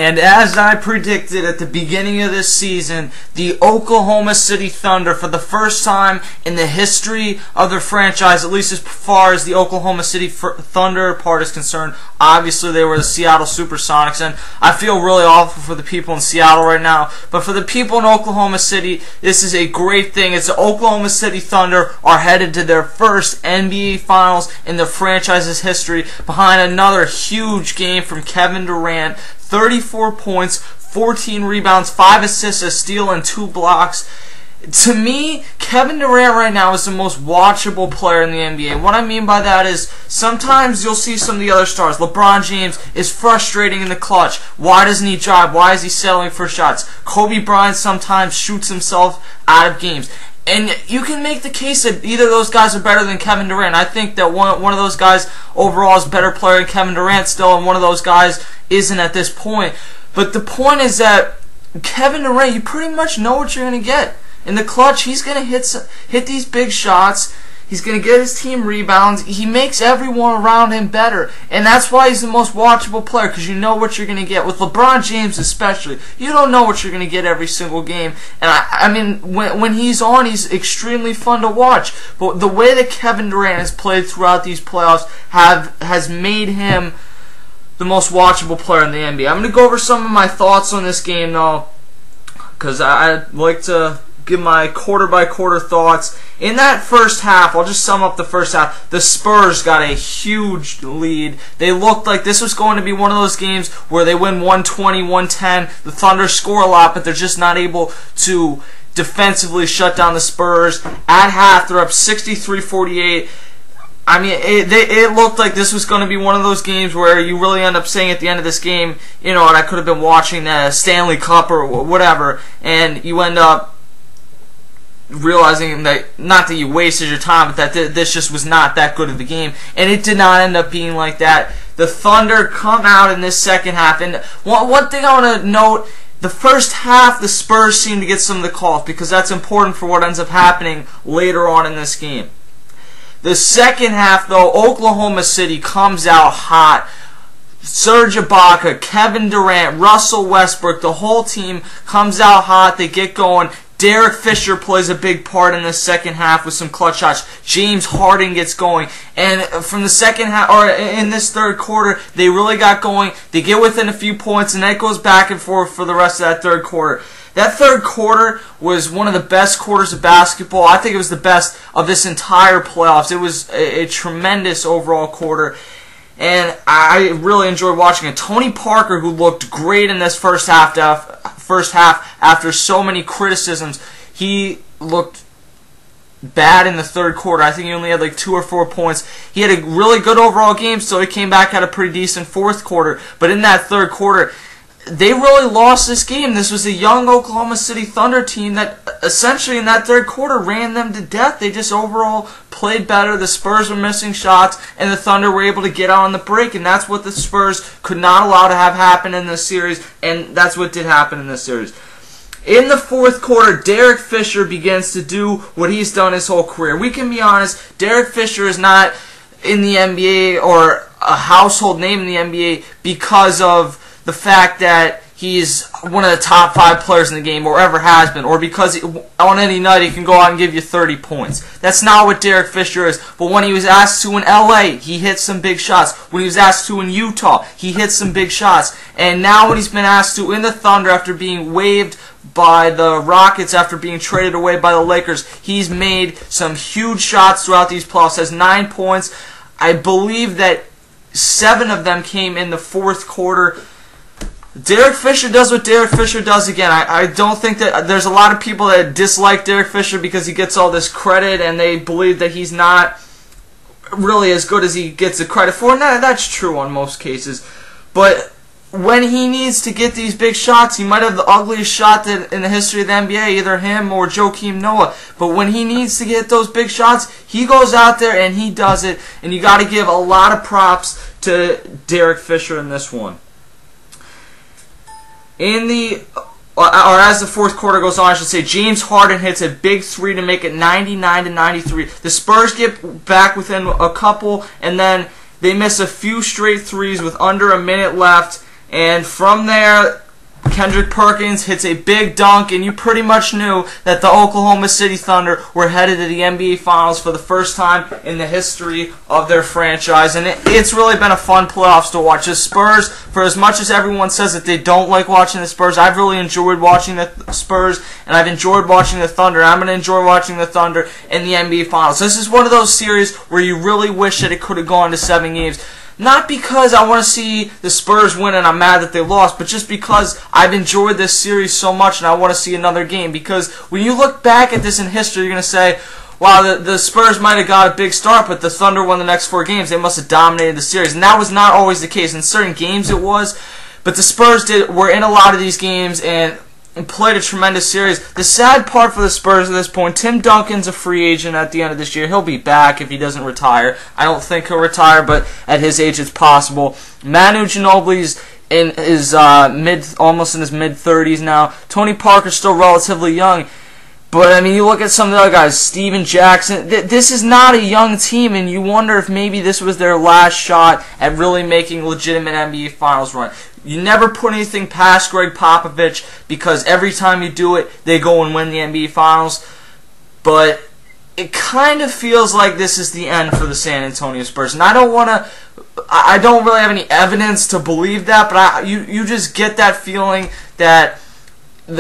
And as I predicted at the beginning of this season, the Oklahoma City Thunder, for the first time in the history of their franchise, at least as far as the Oklahoma City Thunder part is concerned, obviously they were the Seattle Supersonics, and I feel really awful for the people in Seattle right now, but for the people in Oklahoma City, this is a great thing. It's the Oklahoma City Thunder are headed to their first NBA Finals in the franchise's history, behind another huge game from Kevin Durant. 34 points, 14 rebounds, 5 assists, a steal, and 2 blocks. To me, Kevin Durant right now is the most watchable player in the NBA. What I mean by that is sometimes you'll see some of the other stars. LeBron James is frustrating in the clutch. Why doesn't he drive? Why is he settling for shots? Kobe Bryant sometimes shoots himself out of games. And you can make the case that either of those guys are better than Kevin Durant. I think that one of those guys overall is a better player than Kevin Durant still, and one of those guys isn't at this point. But the point is that Kevin Durant, you pretty much know what you're going to get. In the clutch, he's going to hit these big shots. He's going to get his team rebounds. He makes everyone around him better. And that's why he's the most watchable player, because you know what you're going to get. With LeBron James especially, you don't know what you're going to get every single game. And I mean, when he's on, he's extremely fun to watch. But the way that Kevin Durant has played throughout these playoffs has made him the most watchable player in the NBA. I'm going to go over some of my thoughts on this game, though, because I like to give my quarter-by-quarter thoughts. In that first half, I'll just sum up the first half, the Spurs got a huge lead. They looked like this was going to be one of those games where they win 120-110. The Thunder score a lot, but they're just not able to defensively shut down the Spurs. At half, they're up 63-48. I mean, it looked like this was going to be one of those games where you really end up saying at the end of this game, you know, and I could have been watching the Stanley Cup or whatever, and you end up realizing that, not that you wasted your time, but that this just was not that good of a game, and it did not end up being like that. The Thunder come out in this second half, and one thing I want to note, the first half the Spurs seem to get some of the calls, because that's important for what ends up happening later on in this game. The second half, though, Oklahoma City comes out hot. Serge Ibaka, Kevin Durant, Russell Westbrook, the whole team comes out hot. They get going. Derek Fisher plays a big part in the second half with some clutch shots. James Harden gets going. And from the second half, or in this third quarter, they really got going. They get within a few points, and that goes back and forth for the rest of that third quarter. That third quarter was one of the best quarters of basketball. I think it was the best of this entire playoffs. It was a tremendous overall quarter, and I really enjoyed watching it. Tony Parker, who looked great in this first half after so many criticisms, he looked bad in the third quarter. I think he only had like 2 or 4 points. He had a really good overall game, so he came back at a pretty decent fourth quarter. But in that third quarter, they really lost this game. This was a young Oklahoma City Thunder team that essentially in that third quarter ran them to death. They just overall played better. The Spurs were missing shots, and the Thunder were able to get out on the break, and that's what the Spurs could not allow to have happen in this series, and that's what did happen in this series. In the fourth quarter, Derek Fisher begins to do what he's done his whole career. We can be honest, Derek Fisher is not in the NBA or a household name in the NBA because of the fact that he's one of the top 5 players in the game, or ever has been, or because on any night he can go out and give you 30 points. That's not what Derek Fisher is. But when he was asked to in LA, he hit some big shots. When he was asked to in Utah, he hit some big shots. And now when he's been asked to in the Thunder after being waived by the Rockets, after being traded away by the Lakers, he's made some huge shots throughout these playoffs. Has 9 points. I believe that 7 of them came in the fourth quarter. Derek Fisher does what Derek Fisher does again. I don't think that there's a lot of people that dislike Derek Fisher because he gets all this credit and they believe that he's not really as good as he gets the credit for. And that's true on most cases. But when he needs to get these big shots, he might have the ugliest shot in the history of the NBA, either him or Joakim Noah. But when he needs to get those big shots, he goes out there and he does it. And you got to give a lot of props to Derek Fisher in this one. As the fourth quarter goes on, I should say, James Harden hits a big 3 to make it 99-93. The Spurs get back within a couple, and then they miss a few straight threes with under a minute left, And from there, Kendrick Perkins hits a big dunk, and you pretty much knew that the Oklahoma City Thunder were headed to the NBA Finals for the first time in the history of their franchise. And it's really been a fun playoffs to watch. The Spurs, for as much as everyone says that they don't like watching the Spurs, I've really enjoyed watching the Spurs, and I've enjoyed watching the Thunder. I'm going to enjoy watching the Thunder in the NBA Finals. This is one of those series where you really wish that it could have gone to 7 games. Not because I want to see the Spurs win and I'm mad that they lost, but just because I've enjoyed this series so much and I want to see another game. Because when you look back at this in history, you're going to say, wow, the Spurs might have got a big start, but the Thunder won the next 4 games. They must have dominated the series. And that was not always the case. In certain games it was, but the Spurs were in a lot of these games and played a tremendous series. The sad part for the Spurs at this point, Tim Duncan's a free agent at the end of this year. He'll be back if he doesn't retire. I don't think he'll retire, but at his age it's possible. Manu Ginobili's in his almost in his mid-30s now. Tony Parker's still relatively young. But, I mean, you look at some of the other guys, Steven Jackson. This is not a young team, and you wonder if maybe this was their last shot at really making a legitimate NBA Finals run. You never put anything past Greg Popovich because every time you do it, they go and win the NBA Finals. But it kind of feels like this is the end for the San Antonio Spurs. And I don't really have any evidence to believe that, but you just get that feeling that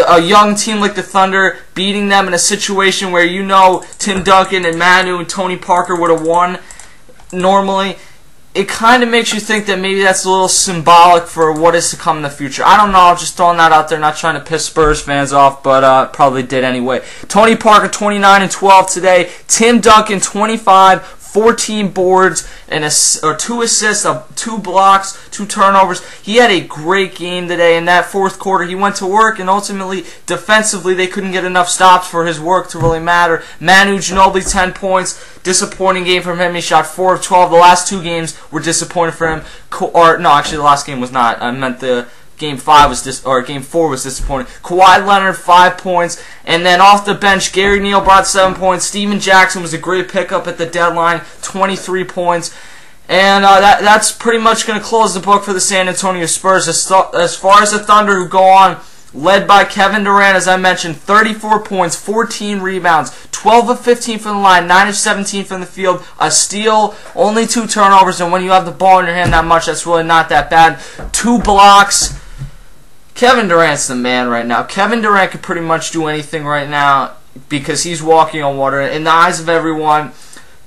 a young team like the Thunder beating them in a situation where you know Tim Duncan and Manu and Tony Parker would have won normally, it kind of makes you think that maybe that's a little symbolic for what is to come in the future. I don't know, I'm just throwing that out there, not trying to piss Spurs fans off, but probably did anyway. Tony Parker 29 and 12 today, Tim Duncan 25, 14 boards, and 2 assists, 2 blocks, 2 turnovers. He had a great game today in that fourth quarter. He went to work, and ultimately, defensively, they couldn't get enough stops for his work to really matter. Manu Ginobili, 10 points. Disappointing game from him. He shot 4 of 12. The last 2 games were disappointing for him. No, actually, the last game was not. I meant the Game 4 was disappointing. Kawhi Leonard, 5 points. And then off the bench, Gary Neal brought 7 points. Steven Jackson was a great pickup at the deadline, 23 points. And that's pretty much going to close the book for the San Antonio Spurs. As far as the Thunder, who go on, led by Kevin Durant, as I mentioned, 34 points, 14 rebounds, 12 of 15 from the line, 9 of 17 from the field, a steal, only 2 turnovers, and when you have the ball in your hand that much, that's really not that bad. 2 blocks. Kevin Durant's the man right now. Kevin Durant could pretty much do anything right now because he's walking on water in the eyes of everyone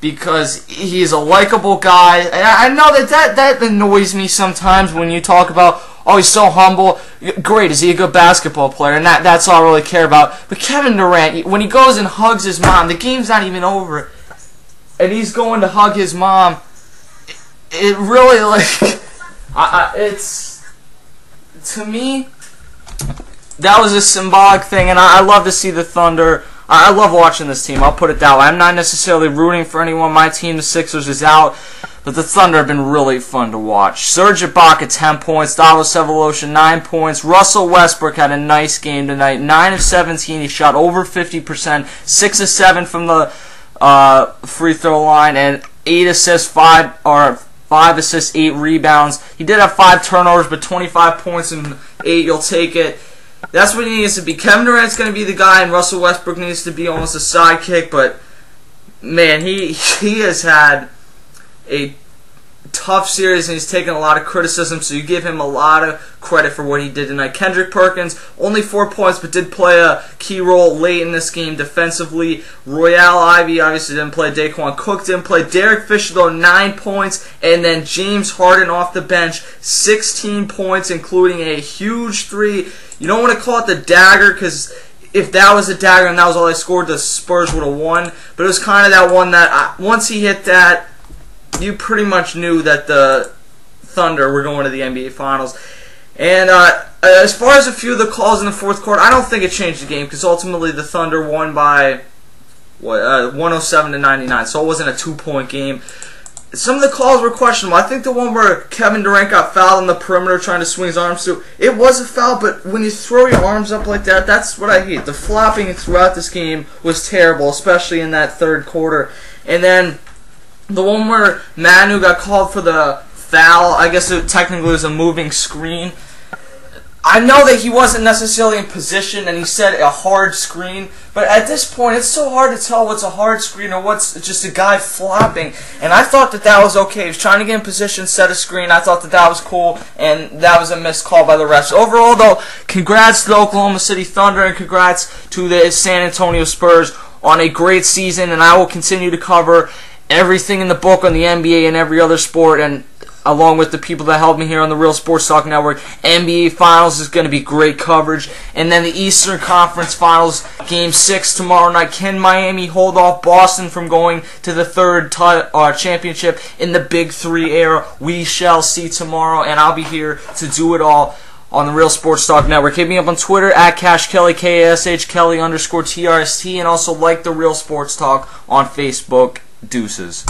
because he's a likable guy. And I know that annoys me sometimes when you talk about, oh, he's so humble. Great, is he a good basketball player? And that's all I really care about. But Kevin Durant, when he goes and hugs his mom, the game's not even over, and he's going to hug his mom, it really, like, it's, to me, that was a symbolic thing, and I love to see the Thunder. I love watching this team, I'll put it that way. I'm not necessarily rooting for anyone. My team, the Sixers, is out. But the Thunder have been really fun to watch. Serge Ibaka, 10 points. Davos Sevolosha, 9 points. Russell Westbrook had a nice game tonight. 9 of 17. He shot over 50%. 6 of 7 from the free throw line. And 8 assists, 5 assists, 8 rebounds. He did have 5 turnovers, but 25 points and 8, you'll take it. That's what he needs to be. Kevin Durant's going to be the guy, and Russell Westbrook needs to be almost a sidekick. But, man, he has had a tough series, and he's taken a lot of criticism, so you give him a lot of credit for what he did tonight. Kendrick Perkins, only 4 points, but did play a key role late in this game defensively. Royale Ivy obviously didn't play. Daquan Cook didn't play. Derek Fisher, though, 9 points. And then James Harden off the bench, 16 points, including a huge 3. You don't want to call it the dagger, because if that was a dagger and that was all they scored, the Spurs would have won. But it was kind of that one that, once he hit that, you pretty much knew that the Thunder were going to the NBA Finals. And as far as a few of the calls in the fourth quarter, I don't think it changed the game because ultimately the Thunder won by 107-99, so it wasn't a 2-point game. Some of the calls were questionable. I think the one where Kevin Durant got fouled on the perimeter trying to swing his arms through, it was a foul, but when you throw your arms up like that, that's what I hate. The flopping throughout this game was terrible, especially in that third quarter. And then the one where Manu got called for the foul, I guess it technically was a moving screen. I know that he wasn't necessarily in position, and he said a hard screen, but at this point, it's so hard to tell what's a hard screen or what's just a guy flopping, and I thought that that was okay. He was trying to get in position, set a screen. I thought that that was cool, and that was a missed call by the refs. Overall, though, congrats to the Oklahoma City Thunder, and congrats to the San Antonio Spurs on a great season, and I will continue to cover everything in the book on the NBA and every other sport, and along with the people that helped me here on the Real Sports Talk Network. NBA Finals is going to be great coverage. And then the Eastern Conference Finals, Game 6 tomorrow night. Can Miami hold off Boston from going to the third championship in the Big Three era? We shall see tomorrow, and I'll be here to do it all on the Real Sports Talk Network. Hit me up on Twitter at CashKelly, KASHKelly_TRST, and also like the Real Sports Talk on Facebook. Deuces.